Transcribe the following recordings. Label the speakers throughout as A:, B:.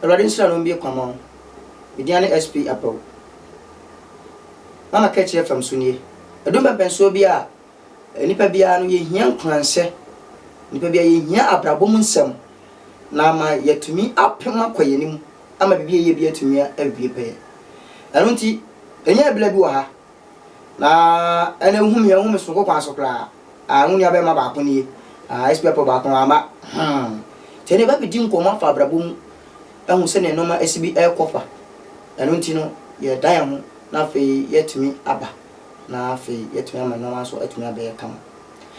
A: Radinshira no be kwama Mediane SP Appau Mama Kaakyire FM so nie Edum pempenso bi a nipa bia no ye hia nkranse nipa bia ye hia abrabom nsem na ma yatumi apema kwayenim ama bibia ye bia tumi abie pe eno nti enya bla bi wa ha na ene hum so kokwa so kra ahun ya be ma ba ko nie SP Appau ba ko ama tene ba bidi nkoma fa abrabom ehu se ne no ma asibi ekofa eno nti no ye dan ho na fe yetumi aba na fe yetumi ama no so atumi abe kama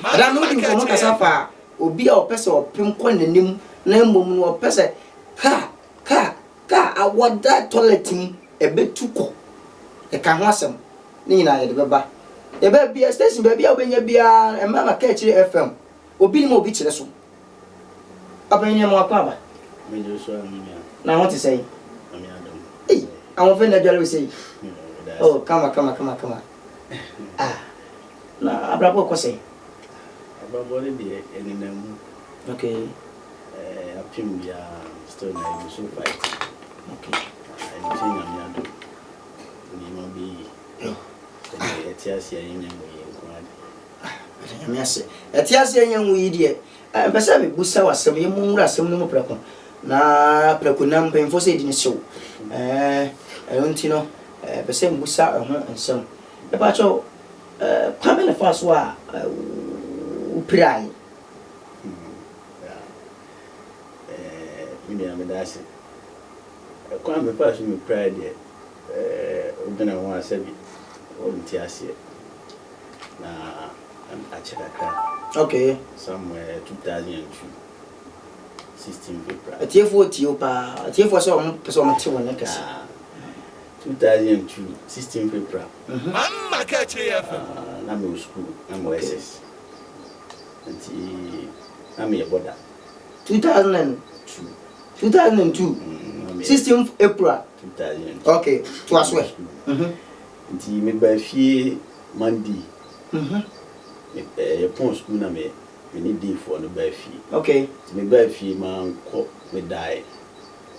A: ada no din komo kasafa obi a opese opem ko nanim na mbom no opese ka awoda toilet mu ebetuko e ka ho asem ni nyina ye de beba e be bia station ba bia obenya bia e mama Kaakyire FM obi ni mo obi kire so abanya mo akwa
B: me jo so amia
A: na what to say
B: amia dom
A: eh awon fe na jalo say oh kama na abrabo ko say
B: abrabo le de Nnim
A: okay
B: apim bia still na so fight
A: okay
B: I think amia dom ni mo bi etiase yenyanwo yi
A: ase etiase yenyanwo yi de pese me busa wasem ye mu nwura asem no mu preko na preko na mpemfo se di ne hyew nti no pese mbusa ho nsem e ba cho kwame na fa so a uprai
B: mi na me dase kwame fa so me pride obina ho asabi o nti ase na achiraka
A: okay
B: somewhere 2002 16 April
A: atiefo tiopa atiefo so mo te wona kase
B: 2002 16 April
C: Mama Kaakyire
B: na me school na mo SS nti na me boda
A: 2002 16 April
B: 2002
A: okay to aswe
B: nti me ba fie Monday pon school na me ni day for no ba fie
A: okay
B: nti me ba fie man ko me die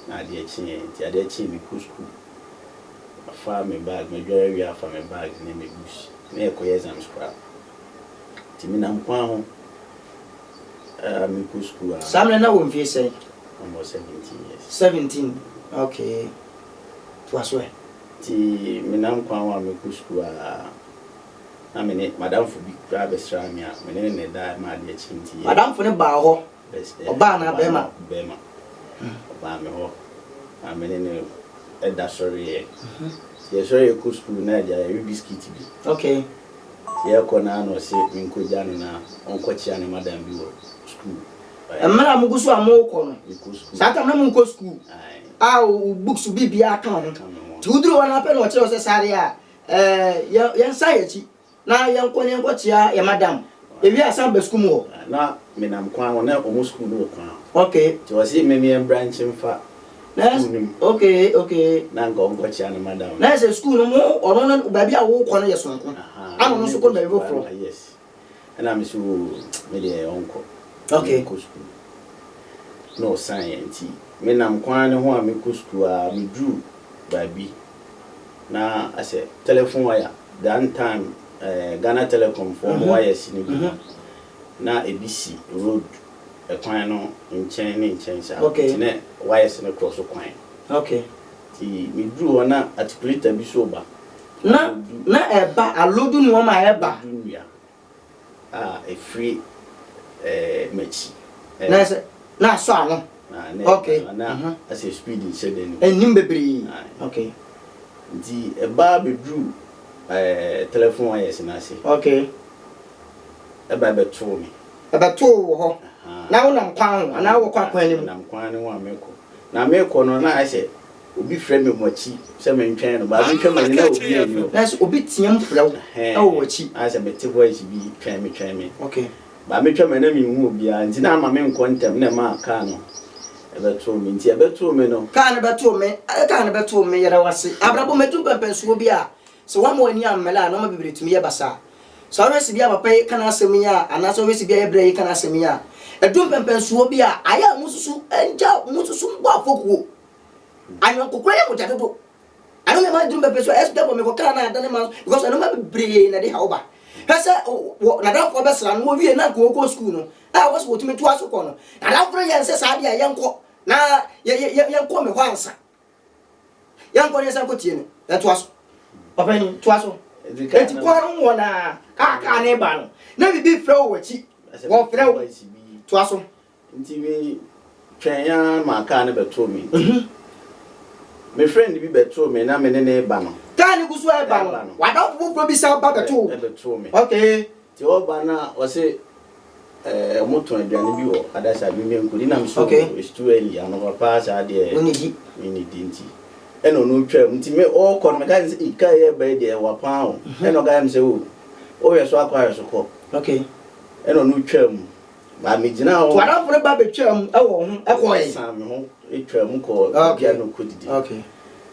B: na de achi nti ade achi me ko school afa me bag me dware wi afa me bag ne me bush na e ko exam scrap nti me nam kwa ho me ko school
A: samle na wo mfie say
B: almost 17 years
A: 17 okay to aswe
B: nti me nam kwa ho me ko school na me ne madam fu bi kra be sra me a me ne da ma de achi nti
A: madam fu ne ba ho oba na bema oba me ho na me ne da sorry ye sorry ko school na dia e biscuit bi okay
B: ye ko na no se minko janu na onko chia ne madam bi wo school
A: emara mugusu amoko no saka na munko school books bibia aka ho tuduro wana pe no kire o se sare a yen sai achi na yenko chia ya madam ewi asan be school mo
B: na me nam kwa na o school no kwa
A: okay
B: ti wasi me branch mfa
A: okay
B: na onko chia ne madam
A: na se school no mo ono na ba bia wo ko no yesonko ano no so ko ba bi fro
B: yes and I'm so me de onko
A: okay
B: ko school no science me nam kwa ne ho a me ko school a me drew baby na ase telephone wire that time Ghana Telecom for wires ni na ABC road e kwan no nchen sha ne wires no cross kwan
A: okay
B: ti me drew na articulator bi so ba
A: na eba alodu no ma eba
B: a free match
A: na so ano okay
B: na as a speed in shedden
A: Nnim bebre okay
B: di eba be drew telephone wires na say
A: okay
B: eba be to me
A: eba to wo ho na wo nam kwan ho na wo kwa kwan ni
B: nam kwan ni wo ameko na meko no na ase obi frɛ me mochi se me ntwen no ba me twɛ me na obi ani
A: na so obi tiam frɛ wo wo wachi
B: ase me te voice bi twɛn me
A: okay
B: ba me twɛ me na me hu obi a nti na ama me nkontem na ma aka no ebe to me nti ebe to me no
A: ka na be to me yera wase abrabo metu pempenso bi a se wa mo ani amela na ma bibire tumi ye basa so we se bia papa kana asem ya ana so we se bia ebre kana asem ya edum pempenso bi a aya mususu enja mususu mbo afokuo Anyo kokura ya muja dodo. Anu me ma drum be so SW me ko kana na dan ma because anu ma bebre na de ha oba. Pese na dan ko be sra no wie na ko school no. Ah was wotumi to aso ko no. Na dan fro yen se sa dia yen ko na yen ko me ho ansa. Yen ko ne san ko tie no. E to aso. Papa ni to aso. Enti ko anu wona ka ne ba no. Na bi frɛ wo chi. Wo frɛ wo to aso.
B: Nti we twɛn ma ka ne beto me. My friend bi beto me na me ne ba no.
A: Ka ne gusu e ba no. Wa don fufuro bi sa ba beto.
B: Beto me.
A: Okay.
B: Ti o ba na wo se moto aduane bi wo adasa bi me nkudi na me so is too early ano papa sa de ni di nti. Eno no twam nti me o ko me ka se ika ye ba de wa pa o. Eno ga me se o ye so akwa so ko.
A: Okay.
B: Eno no twam ba me gina o.
A: Wa don fufuro ba betwam e wo ho e ko ye.
B: Sa me ho etwam ko bia no kodidi.
A: Okay.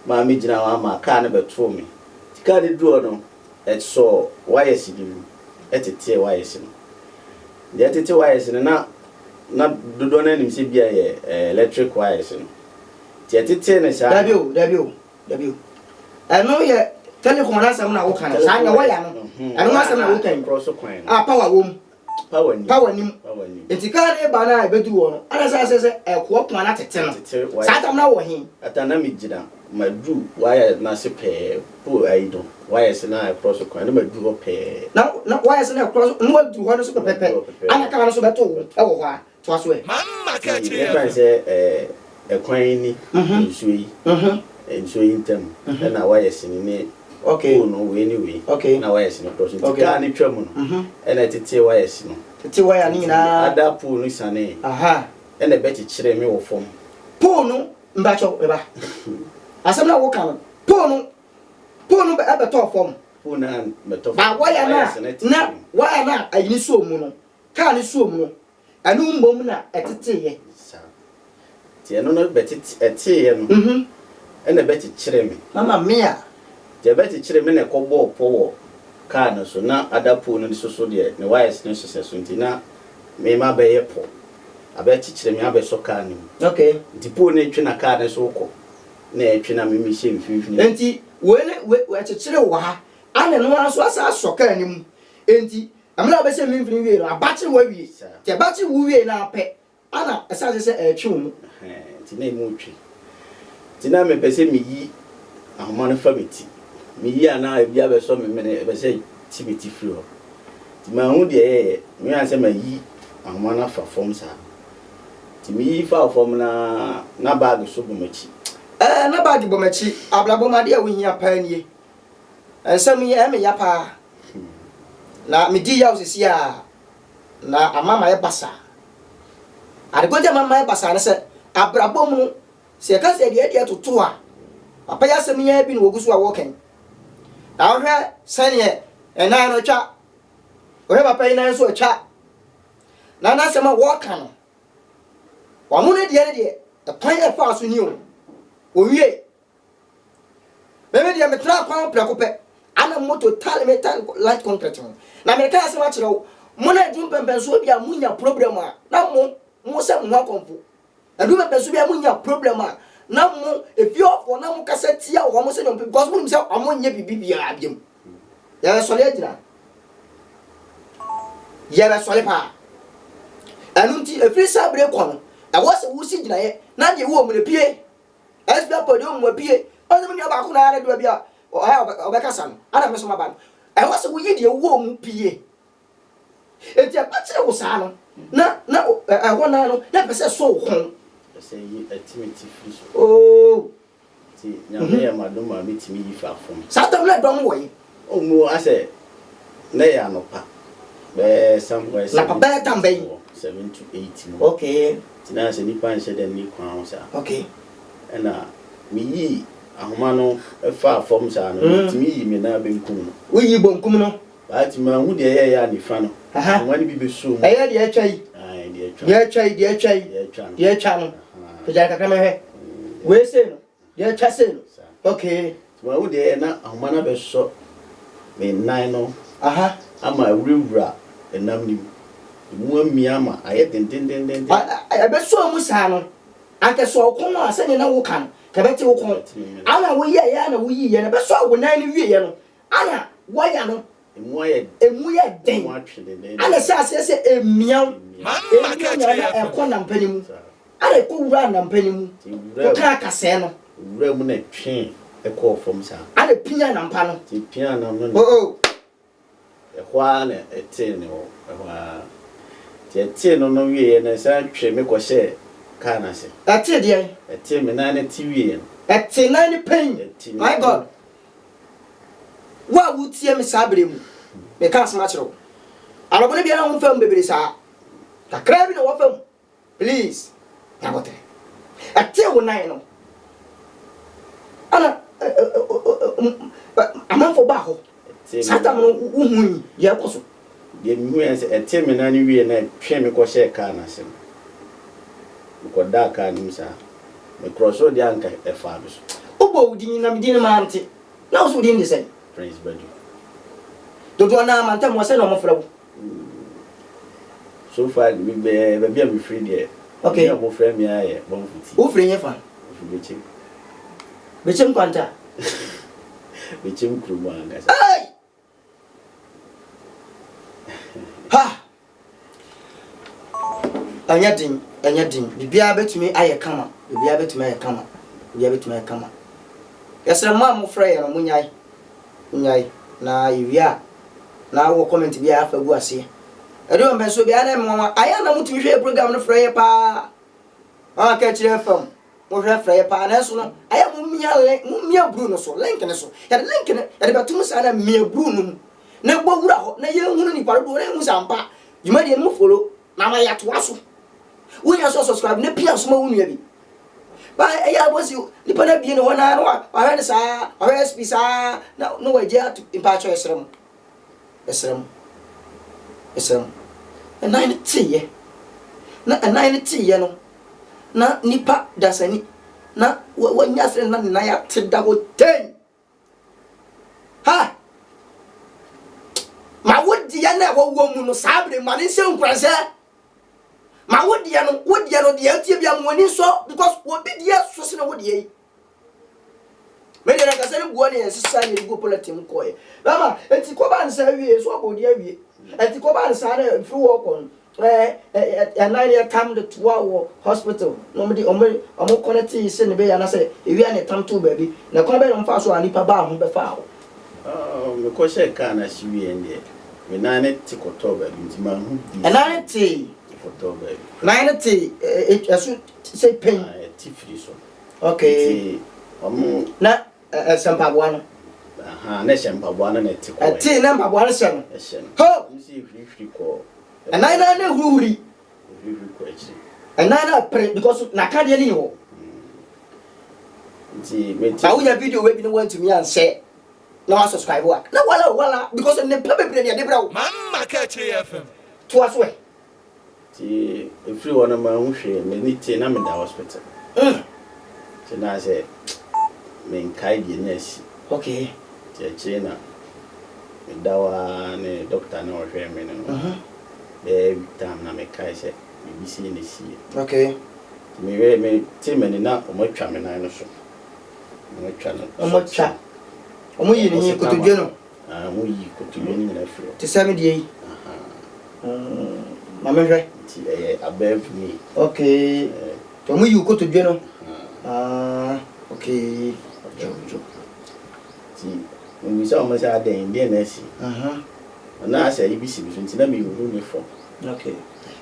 B: Ma me gina wa ma ka ne beto me. Ti ka de duo no et so wires bi mu. Etete wires no. The etete wires na dodo na nim se bia ye electric wires no. Ti etete na sha.
A: Dabio. Eno ye telecom na sam na wo kan. Sa nya wire no. Eno ma sam na wo kan.
B: Cross coin.
A: Ah power wo mu. Power nim. Enti ka ne ba na e bedu wo no. Ana sa se e ko ko na tete no. Sa tam na wo hin.
B: Atana mi gina madu wire na se pe po aido. Wire se na cross coin na madu ho pe.
A: Na wire se na cross no du ho no so pepe. Ana ka no so beto e wo ho a to aso e.
C: Mama Kaakyire.
B: E fa se kwan ni nsuyi. Nsuyi ntem. Na wire se ni
A: okay.
B: No we anyway.
A: Okay.
B: Na wire se no cross. Ti ka ni twam no. E na tete wire se no.
A: Tete wire ni na
B: ada pool ni sane.
A: Aha.
B: E na be kire me wo fom.
A: Pool no mbacho e ba. Asem na wo kan. Pool no be to fom.
B: Pool na beto.
A: Ba wire na wire na ayini so mu no. Ka ni so mu no. Anu mbom na etete ye.
B: Sa. Ti eno no be tete ye no. E na be kire me.
A: Mama mia.
B: Ti be kire me na kobo powo. Ka na so na ada pool no so de ne wires no so so nti na me ma be ye po. Abe kire me abe so ka ni.
A: Okay.
B: Nti pool na etwe na ka na so ko. Na etwe na me hye mfimfini.
A: Enti we kire wo ha. Ana no aso asa soka anim. Enti amna be se mfimfini wie no abache wo wie. Ti abache wo wie na ape. Ana asa se etwe mu.
B: Ti na mu twe. Ti na me pese me yi ahoma no famity. Me yi ana bia be so me me be se timiti free ho. Ti ma hu de me an se ma yi ahoma na fa form sa. Ti me yi fa form na bag so bo machi.
A: Na bag bo machi ablabo ma de a wo hia pa nie. Ensam yi e me ya pa. Na me di ya osisi a na amama ye basa. Adegoja mama ye basa ne se abrabo mu se ka se de toto a papa ya sem ya bi no wogusu a wo kan. Na wo hwe sane na no twa. Wo he papa ina so twa. Na sem a wo kan. Wa mu ne de the plan e fa so ni o. Wo wie. Bebe de me tra kwa prekope. Ana moto tale metal light concrete. Na me ka se ma kire wo. Mo na dum pempen so bia munya problem a. Na mo se mo akonfo. Adu pempen so bia munya problem a. Na mo efi ofo na mo kasa tia wo mo se no because mo se amonye bibibia abiem. Ya so le agina. Ya ba so le pa. Anu nti efi sa bre kon. E wo se wo si gina ye. Na de wo mo le pie. Esbia podi wo mo pie. O se mo ni ba ko na ara do bia. O ha obekasa no. Ana me so ma ba. E wo se wo yi de wo mo pie. Enti akpachire wo sa no. Na ho na no. Na pese so wo ho.
B: Say activity free.
A: Oh.
B: See, nyame ya madoma metimi yi fa fom.
A: Satam na dom wo yi.
B: O mu ase na ya no pa. Be somewhere
A: na papa tam be
B: 7 to 8 no.
A: Okay.
B: Tina se ni pan she dem ni kwan sa.
A: Okay.
B: Na mi yi ahoma no e fa fom sa no metimi yi me na be nkum no.
A: Wo yi bonkum no.
B: Ba ti ma hu de ye ya ni fa no. Ahoma ni bi be so mu.
A: Eye de atwai.
B: Ai de atwa.
A: De atwai. De atwa no. Peja kakra me he. We se no. De atwa se no. Okay.
B: Ma hu de na ahoma na be so me nine no.
A: Aha.
B: Ama wura enam nim. Mu amia ama aye den.
A: Be so mu sa no. anke so okon a se ne na wo kan ka beti wo kon ana wo ye ya na wo yi ye na be so wo nan ni wie ye no ana wo ya no emu ye den ana se ase emiaw e kon na mpanimu ana ko wura na mpanimu ko ka kase no
B: wura mu na twen e ko fom sa
A: ana pinya na mpa no
B: ti pinya na no
A: o
B: e kwa na e te ne o e kwa ti te no no wie na sa twe me ko she ka na se
A: ate de ai
B: ate me na ne ti wie
A: ate na ni pain my god wa wutie me sabre mu me ka asma kiro alobo ne bia na wo fam bebere sa kakra bi na wo fam please ya bote ate wo nine no ana amanfo ba ho sata mo uhu ya koso
B: de mu en se ate me na ni wie na twe me ko she ka na se ko da ka ni sa me crosso de anka e fa bi so
A: obo udin na midin ma ante na so udin de say
B: Prince Badu
A: dodo na manta mo se no mo frabo
B: so far me be me free there
A: okay
B: mo frame ya ye bon futi
A: wo free ye fa bechem kwanta
B: bechem krumo anga
A: ai ha anya din bibia betumi aye kama bibia betumi aye kama yesra mo frɛ ye no munyai na yewia na wo comment bia afa gu ase edo mbe so bia na mo aya na mutumi hwe program no frɛ ye pa Kaakyire FM mo hwe frɛ ye pa na so no aya mo mia bru no so link ne so ya link ne ya de batum sa na mia bru no na gbo wura ho na ye hunu ni paro do na hu sampa yuma de mo follow na ma ya to aso wo ya so subscribe na pia so ma wunu ya bi ba ya bosi ni pa na bi ne wona no wa hwe sa hwe sp sa na no wa je at impacho esrem na ni tiye na ni tiye no na nipa dasani na wa nyasre na ya teda ho ten ha ma wodi ya na wo mu no sabre ma ni se nkwanse ma wodi ya no de atie bia mo ni so because wo bi de so se na wodi yi me de na kase ni buo ne ensisa ye go politim ko ye mama enti ko ba nsa wie so abodi awie enti ko ba nsa na fi wo kon nine year time the 2 hospital no me omo connect se ne be ya na se ewia ne tam to baby na kwa be no mfa so anipa ba ho be fa ho
B: me ko she ka na siwie ende me na ne tikoto baby ntima hu di
A: na ne ti
B: tikoto baby
A: na ne ti asu say pain
B: ti free so
A: okay
B: omo
A: na sampaboa no
B: aha na sampaboa na tiko
A: ti na mpaboa no se no
B: ho si free ko
A: and na huri and na pray because na ka de ni ho
B: nti me ti
A: ba wo ya video we bi no want to me and say na wa subscribe wa na wala because ne pa bebre ne de bra wo
C: Mama Kaakyire FM
A: to aso e
B: ti free one ma hu hwe me ni ti na me da hospital ti na say me nkai de na si
A: okay
B: ti china me dawa ne doctor na o hwe me no tam na me kai se BBC ni si
A: okay
B: me me na o ma twa me na no so mo twa no
A: omo yi ni kotodwe no
B: mo yi kotodwe ni na firo
A: ti sami de yi mama hwe
B: ti above me
A: okay to mo yi kotodwe no okay jo
B: ti mo bisa o ma sa den de na si na asa BBC bi so nti na me ru ni fo
A: okay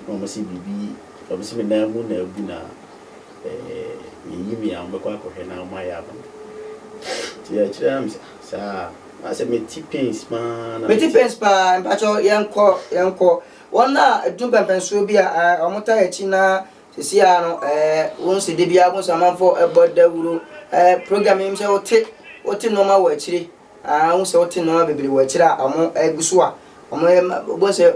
B: no mo si bibi o bi si me na mu na bu na yi mi am ko akọ hwe na ma ya ba ti ya kira am sa asa me ti pains pa na
A: me ti pains pa mpacho yanko wona edumba penso bi a omota echi na sisi a no won se de bia won samanfo ebodawuro program im se wote normal wa chiri won se wote normal bebere wa chiri amo eguso a omo bo se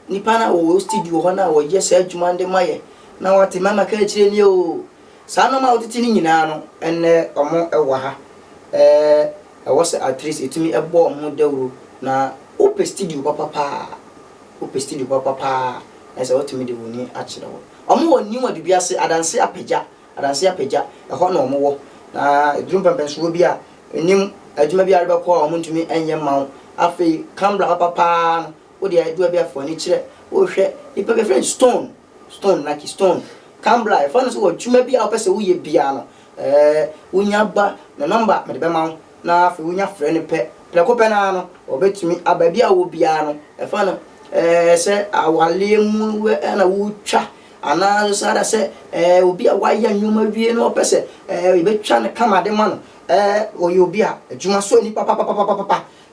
A: nipa na wo studio ho na wo je se adwuma nde maye na wate mama Kaakyire ni o sa no ma wotiti ni nyina no enne omo ewa ha was at least etimi ebo omo dawuro na ope studio papa na se wotimi de woni a kire wo omo woni wa de biase adanse apagya adanse apagya ɛhɔ na ɔmo wɔ na edrum pempen so bi a Nnim adwuma bi areba kɔ a ɔmo ntumi enye mawo afei kambla papa no wo de adua bi afɔ ni kyerɛ wo hwɛ ipa be friend stone like stone kambla e fa no so wo adwuma bi a opese wo ye bia no wonya ba na number me de be mawo na afei wonya frɛ ne pɛ pleko pɛ na no obetumi aba bi a wo bia no e fa no se awale mu na wo twa ana so ada se obi a waya nnwuma wie no opese ebetwa ne kama de ma no oyobi a adwuma so ni papa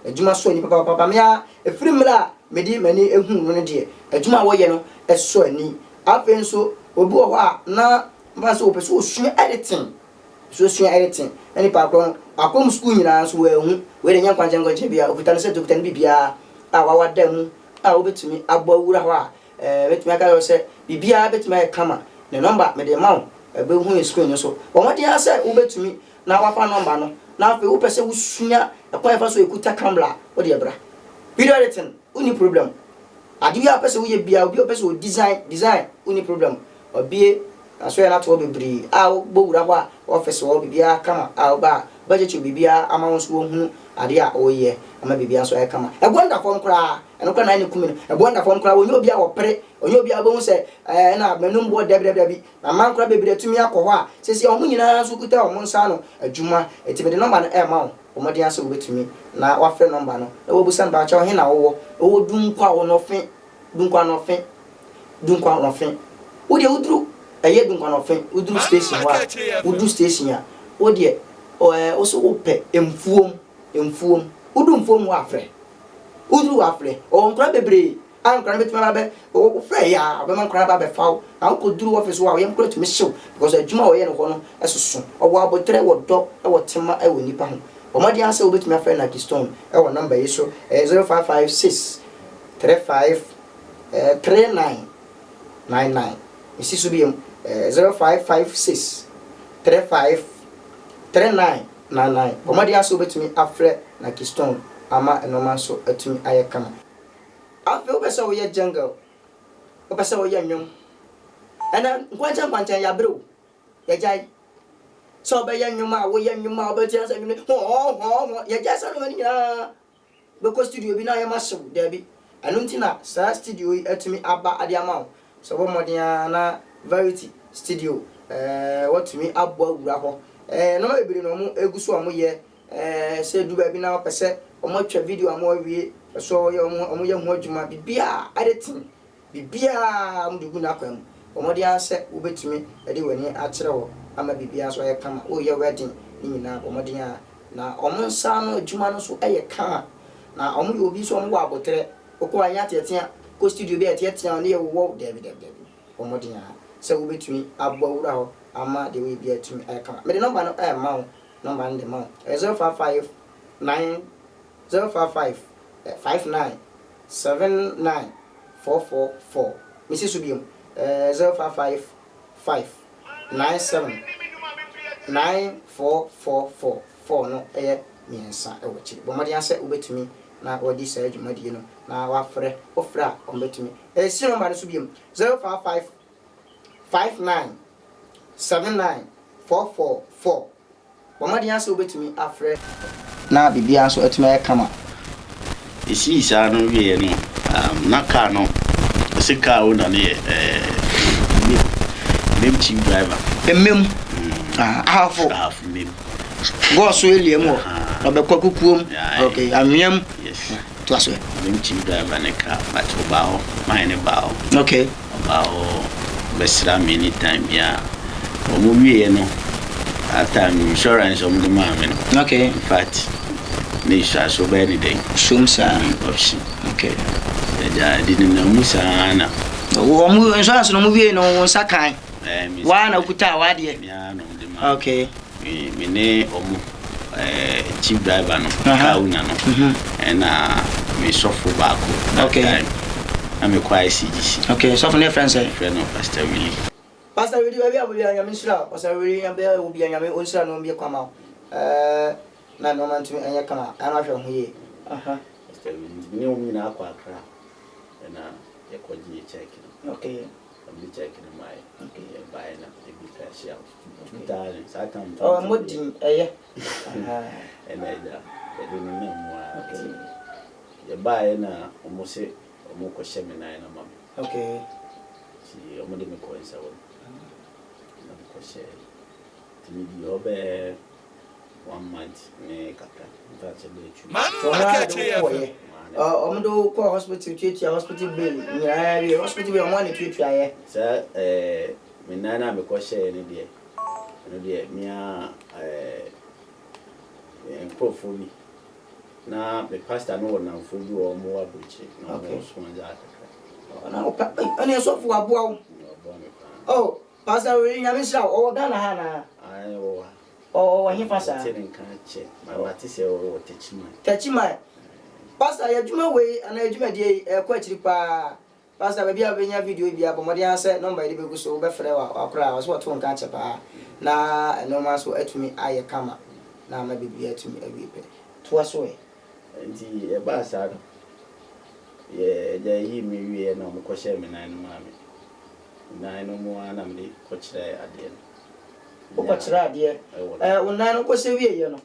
A: adwuma so ni papa me a efirimra medi mani ehun no de adwuma wo ye no eso ani afen so obi wo a na ba so opese osua editing ani pa kron akom school nyina so ehun we de nya kwanche bia ofita no se dokita no bibia a wawa damu a obetumi abɔ wura ho a betumi aka yo se bibia betumi kama ne number me de mawo ebe hu screen no so wo de ase obetumi na wafa number no na afi wo pese wo sunya ekwan fa so ekuta camera wo de bra video editing uni problem ade wi a pese wo ye bia obi o pese wo design uni problem obie aso ya na to bebre a wo wura ho a office wo bibia kama a ba budget bibia ama wo so wo hu ade a wo ye ama bibia so ya kama egonda form kra eno kwa na ni kumi no egonda form kra wo nyo bia wo pere onyo bia bo hu se na menum bo debre na man kra bebre tumi akọ ho a sesi o mu nyina so kuta o mu nsa no adwuma eti be de number no e ma wo o mo de ase wo betumi na wa frɛ number no e wo busan ba cha he na wo wo dunkwa wo no fe dunkwa no fe wo de udru eye dunkwa no fe udru station wa udru station ya wo de o so wo pɛ emfuom udu mfom wa frɛ udru wa frɛ o nkra bebre an nkra betuma ba be o frɛ ya be man nkra ba be faw na wo duru office wa yem kra tumi show because adwuma wo ye no ho no esoso o wa abotre wo dɔ e wo tema e wo nipa ho o ma dia se wo betuma frɛ na Keystone e wo number yi so 0556 35 3999 isi so bi 0556 35 3999 o ma dia se wo betumi afrɛ na Keystone ama enoma so atumi ayekama afi obesa wo ye jungle obesa wo ye nwom ana nkwancha ya brew ya jai so be ye nwom a wo ye nwom a obeti ansa nwom ho ya jai sa no mani na be ko studio bi na ya masho da bi anunti na sa studio atumi aba ade ama so bo modern na variety studio watumi abo awura ho no ma ebiri no mu eguso amu ye se du ba bi na pese omo twa video amu awie so ye omo ye hu adwuma bibia editing bibia mdugu na kwam omo de anse obetumi ede wani akere wo ama bibia so ye kama o ye wedding ni nyina omo de a na omo nsa no adwuma no so eye ka na omo ye obi so omo wa abotre okwa anya tetea ko studio bi tetea ne ye wo David omo de a se obetumi abọ wura ho ama de we bi atumi kama me de number no ma wo number no de ma 055 055 59 79 444 Mrs. Subium 055 597 9444 4 no miensa e wochi bo madi ase obetumi na odi sa adwumadi no na wafrɛ ofra obetumi si number no Subium 055 59 79 444 bo madi ase obetumi afrɛ na bibia so atuma kama
B: isi isa no wie no na car no sika o na ne mem chief driver
A: mem half
B: mem
A: go so eliem o na be kwakukuom okay amiem
B: yes
A: to aso
B: mem chief driver ne car but obaho mine baho
A: okay
B: obaho besra many time ya o mo wie no after insurance o mo de ma me no
A: okay
B: in fact Nisha so any day.
A: Shumsa
B: option.
A: Okay.
B: Ja didn't know Musa na.
A: Wo mu insurance no mu wie no wonsa kan. Wa na kuta wa de.
B: Ya no de ma.
A: Okay.
B: Me ne omu chief driver no ka una no. Na me sofo back.
A: Okay.
B: Na me kwa CGC.
A: Okay, sofo ne friend say.
B: Friend of Pastor Willie.
A: Pastor Willie we abi anya misra. Pastor Willie abi obi anya me onsra no bi kwama. Na no man to anya kama ana hwe ho ye
B: ni o mi na akwa akra na ye kwaji check
A: okay
B: I'm checking my buy na e bi cash out. 2000 so I come.
A: Oh, modin yeah.
B: And I don't know. Okay. You buy na almost say almost question me na mama.
A: Okay.
B: See, I'm gonna make coins out. I'm question. To me, the 1 month me kaka. That's a bit true.
C: Kaakyire.
A: Do call hospital treat your hospital bill. Yeah, hospital bill money treat ya.
B: Sir, me nana me question any day. No dey me enkrofo bi na me pastor no na mfo bi o mo abuchi na mo so anja akaka
A: Na o pa ani so fu aboa. Oh, pastor we nyame sha o Ghana ha na.
B: Ai o
A: Oh, he pastor.
B: Tin kan che my mate say o
A: Techima. Pastor ya juma we ana juma die kwa chiri pa. Pastor baby abenya video bi abomode anse number de begu so be frɛ wa akora so to nka che pa. Na enoma so atumi aye kama na ma bibi atumi awipe to aso e
B: nti e ba sa no ye ja yi mi wie na mo ko share me nan ma me nan no mo ana me ko kire ade
A: no ko kire ade wonan no ko se wie ye no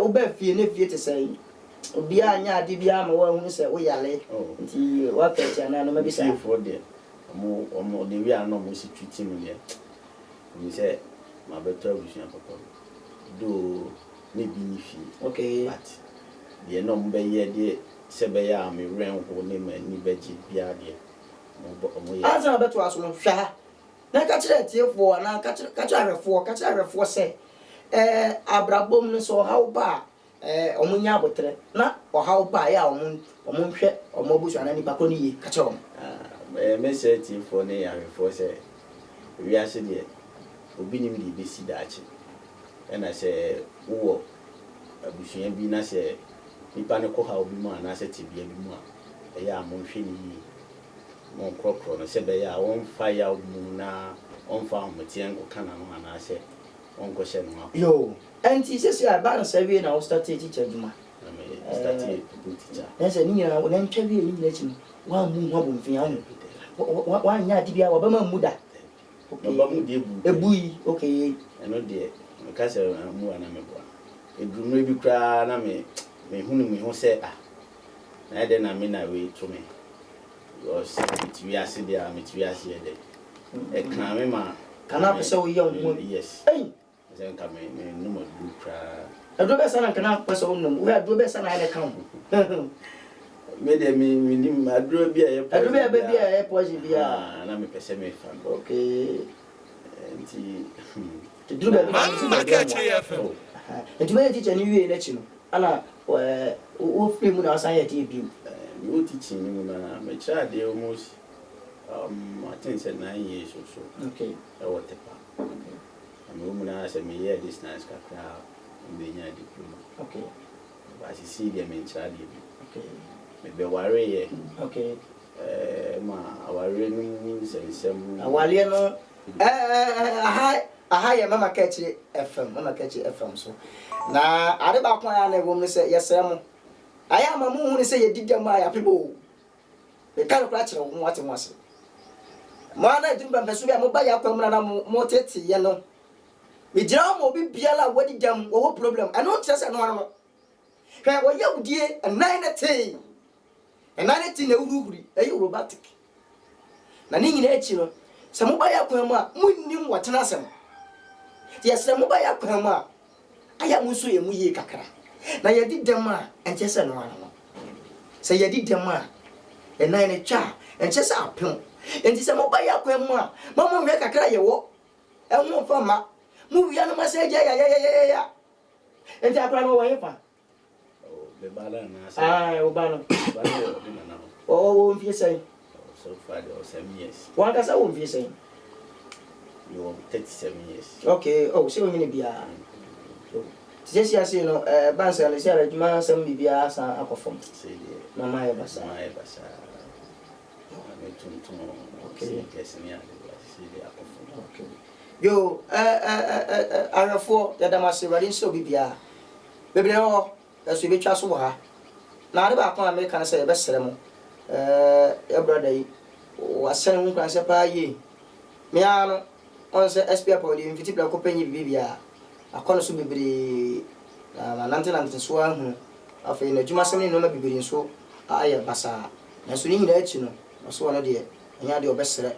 A: wo ba fie ne fie te sai obi anya ade bia ma wa hu se wo yale nti wa ka tia na no ma bi sa
B: for de mo de wi ano mo si twiti mu de mi se ma beto abusuan papa do ne bi ni fi
A: okay
B: but ye no mbe ye de se be ya me ren ho ne ma ni beji bia de mo ye
A: asa beto aso no hwa na ka kire tiefo na ka kire arefo se abrabom no so how ba omunya abotre na o how ba ya omunhwe omobusuan na ni ba ko ni ye ka kire
B: me se tiefo ne ya arefo se wi ase de obi nim de besi daache ena se wo abusuan bi na se nipa ne ko ha obi mu ana se tibia bi mu a ya monhwe ni mon krokro no se be ya won fa ya mu na on fa hometie nko kana no ana se on ko hye no
A: yo anti se se aba na sawie na o start teacher juma
B: na me start teacher
A: na se ni nyina wo na ntwa bi ni nyina chi wa mu ho bomfin ahu wa nya dibia wa ba ma mu da
B: okay ba mu de
A: ebui okay
B: eno de ka se mu ana me boa edrum bi kra na me hunu me ho se na de na me na we to me was we ase dia me we ase de e kan me ma
A: kana pese wo yam ho
B: yes
A: ei
B: ze kan me no mo du kra
A: ado be sana kana pese wo no we ado be sana ene kan
B: me de me ni adro bi e
A: ado be bia e poje bia
B: na me pese me fa
A: okay
B: nti
A: dru be
C: Kaakyire FM
A: nti me teacher ni wie na chi no ana wo free mu na asan ye tie bi
B: me teaching ni na me try dey almost I think say 9 years or so
A: okay
B: I want to okay me mu na say me year distance kakra me nya diploma
A: okay
B: but see dem me try dey bi
A: okay
B: me be ware ye
A: okay
B: ma aware ni nsensem
A: awale no aha ya mama Kaakyire FM so na ade ba kwa ya na ewom ne se yesere mo aya ma mu hu ne se yedidam a ya pebo be kan kra kire wo wate wase mo ana edin ba mpeso bia mo ba ya kwam na mo tete ye no me gira mo bi biala wadidam wo problem ano kire se no ano hwe wo ya udie enan na te na uruhuri ayi robotic na ni nyina echi no se mo ba ya kwam a munnim watena asem yesere mo ba ya kwam a aya mo so ye mu ye kakra na yedidam a enche se no ano se yedidam a enan ne twa enche se apem enti se mo ba ya kwam a mo hwe kakra ye wo enwo fa ma mu wi anu ma se ya enti akra no wo ye fa
B: be bala na
A: ah o ba no
B: na
A: o mfie sei
B: so far there was 7 years
A: wa ka sa wo mfie sei
B: you 37 years
A: okay oh se o nyine bia tisi ase no bansa le se ara juma sam bibia sa akofom
B: say there
A: na mai basa
B: me tum okay yes ni ade say there akofom
A: okay yo arafo ya damase radi so bibia bebere ho eso be twa so ha na ade ba kon America na say be sere mo ya brother yi wasan hu kan se pa ye me ano on se SP Appau de mfiti bla ko panyi bibia akono so bebre na nante so ahu afei na dwuma sem ne no ma bibiri so aye basa na so ni nyina achi no so wono de anya de obesere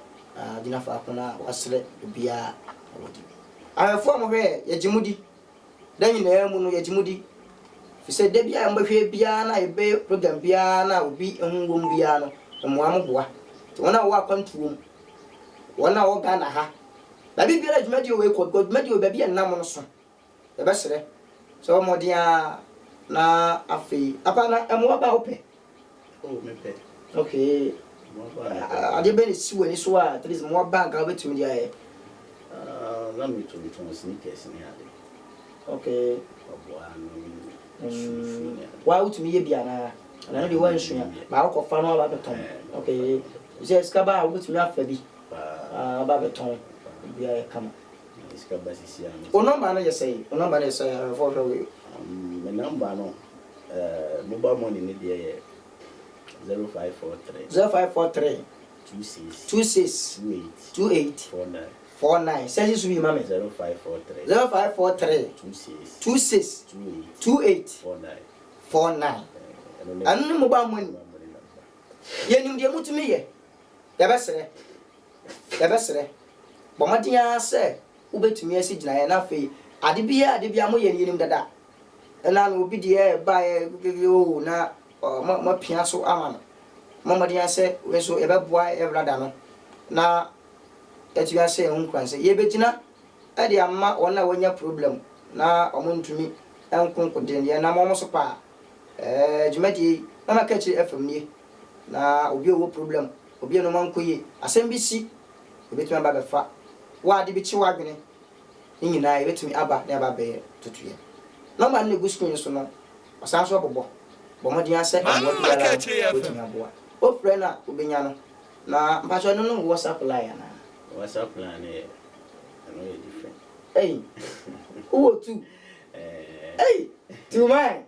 A: gina fa akona wasere bia awodi afo mo hwe yagimudi dan nyina mu no yagimudi fi se de bia mbahwe bia na ebe program bia na obi ehungom bia no mo amboa to wona wo akwantuom wona wo Ghana ha na bibia adwumadi o we ko adwumadi o bia nam no so e besere so mo dia na afei apana emo ba ope
B: oh me pe
A: okay ade be ni siwe ni so at least mo bank a betumi dia e
B: let me to sneakers ni ade
A: okay
B: oboa
A: wa utumi ye bia na no de wan sua ba ko fa no ba beton okay je skaba utumi afa bi ba beton bia e kama
B: skaba sisi ya
A: o number na yesai o number na yesai for we
B: my number no mobile money ni de 0543 26 49 say you be mama 0543 26 49 anu mobile money ye nim de mutumi ye ya besere bo madia se ubetumi asi gina ye na fe ade bia mo ye nim dada na no obi de ba ye o na ma pia so ama no mama dia se we so e beboa e brada no na etia se hunkwanse ye begina e de amma wona wonya problem na omontumi enkonkode ne na mo so pa jumadi mama KYR FM ni na obi owo problem obi no mankoye asem bi si obetumi aba befa wa ade bi chi wa dwene nyina e betumi aba na aba be tutuye no man ne go screen so no asanso bobo bomodia se betumi aboa o friend na obenya no na mpacho no WhatsApp line na WhatsApp line e no e different
A: hey who too hey to man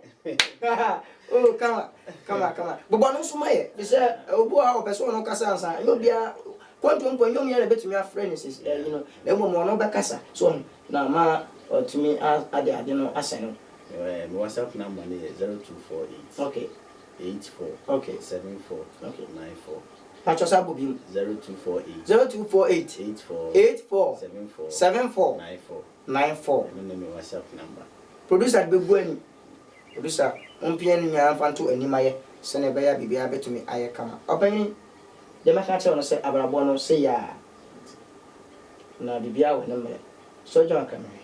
A: oh kama bobo no so maye be say obo a person no kasa ansa yo bia kwantu mpo nyom ya betumi a friends you know na mo no be kasa so na ma otumi ade no asen no
B: my WhatsApp number is 0248
A: okay
B: 84
A: okay
B: 74
A: okay
B: 94
A: Pachosa Bobim
B: 0248
A: 84
B: 74
A: 94
B: and my WhatsApp number
A: producer bebuani producer ompien nya fanto animaye sene be ya bibia betumi aye kama opani de maka che ono se abrabo no se ya na bibia wo na me so John kamera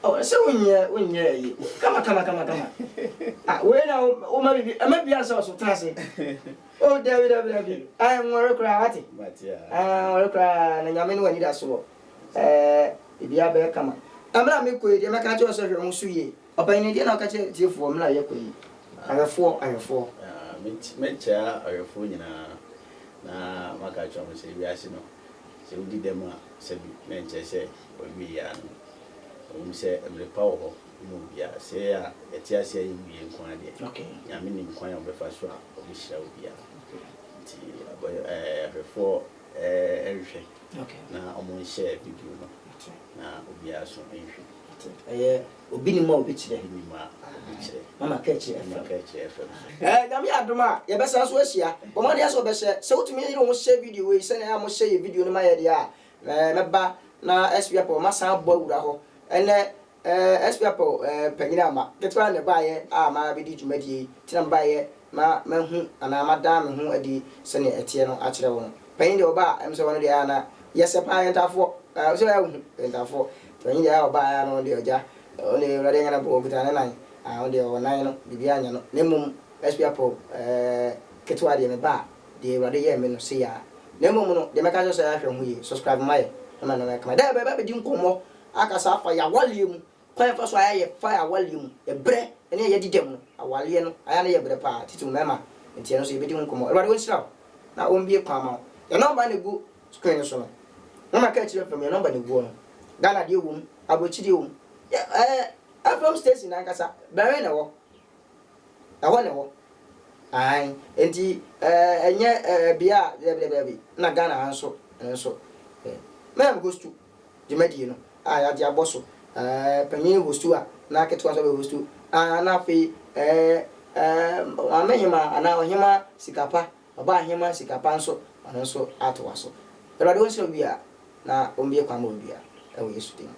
A: oh se wonye yi kama we na o ma bibi ama bia so trase oh David I am work ati work na nyame no wani da so bibia be kama amra me koyi de maka che so hwe mo so yi opan ni de na ka che tiefo mla ye koyi ayefo
B: mecha ayefo nyina na maka che mo se biase no se udi dem a se bi menche se obi ya no se emrepa ho mu bia se ya etia se yi wie nkwan de
A: okay
B: nyame ni nkwan obefa so a obi hira obi ya ti ayefo ehwe
A: okay
B: na omo share video no na obi aso ehwe
A: obi ni ma obi kire mama KYR FM nyame adoma ye besa so ahia bo ma de so be share se utumi ni wo share video we se na ya mo share video no ma ye de a meba na SP Appau ma san bo awura ho ene SP Appau panyina ma ketwa ne baaye a ma be di dwumadi tina baaye ma hu ana ma da me hu adi se ne etie no a kire wo panyin de oba em se wono de ana yese pa yentafo so ya hu yentafo panyin de ya oba ya no de oja ole rade ngana bo bitane nan onde o nan no bibia anya no Nnim SP Appau ketwa de me ba de rade ye me no se ya Nnim no de meka so ya hwe hu yi subscribe my na na kama da be di nkomo akasa fa ya waliem kwa fa so aye fa ya waliem e bre ene ye didem no awale no aya na ye bre pa titu mema ntia no so ye be di nkomo rade wonsira na ombie kwa ma ya number na gu screen so no na maka KYR FM ya number na gu no Ghana de wum abochi de wum FM station na nkasa bare na wo ai enti enye bia be na Ghana anso me go stu jemadi no ya dia boso panyin hostu a na ketwa so be hostu na fe amehima ana ohima sikapa oba ahima sikapa nso ana nso atwa so erade won se bia na ombie kwa ma bia e wo Yesu din